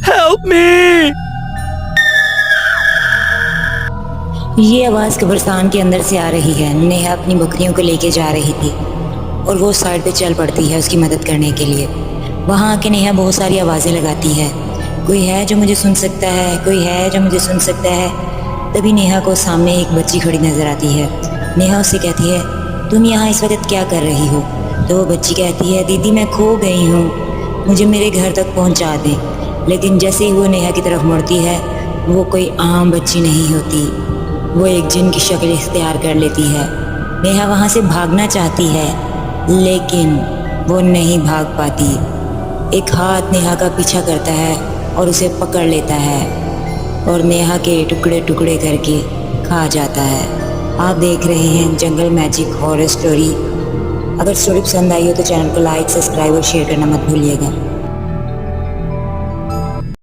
Help me. ये आवाज़ कब्रिस्तान के अंदर से आ रही है। नेहा अपनी बकरियों को लेके जा रही थी और वो साइड पे चल पड़ती है उसकी मदद करने के लिए। वहाँ आके नेहा बहुत सारी आवाज़ें लगाती है, कोई है जो मुझे सुन सकता है, कोई है जो मुझे सुन सकता है। तभी नेहा को सामने एक बच्ची खड़ी नज़र आती है। नेहा उससे कहती है, तुम यहाँ इस वक्त क्या कर रही हो? तो वो बच्ची कहती है, दीदी मैं खो गई हूँ, मुझे मेरे घर तक पहुँचा दें। लेकिन जैसे ही वो नेहा की तरफ मुड़ती है, वो कोई आम बच्ची नहीं होती, वो एक जिन की शक्ल इख्तियार कर लेती है। नेहा वहाँ से भागना चाहती है लेकिन वो नहीं भाग पाती। एक हाथ नेहा का पीछा करता है और उसे पकड़ लेता है और नेहा के टुकड़े टुकड़े करके खा जाता है। आप देख रहे हैं जंगल मैजिक हॉरर स्टोरी। अगर स्टोरी पसंद आई हो तो चैनल को लाइक, सब्सक्राइब और शेयर करना मत भूलिएगा।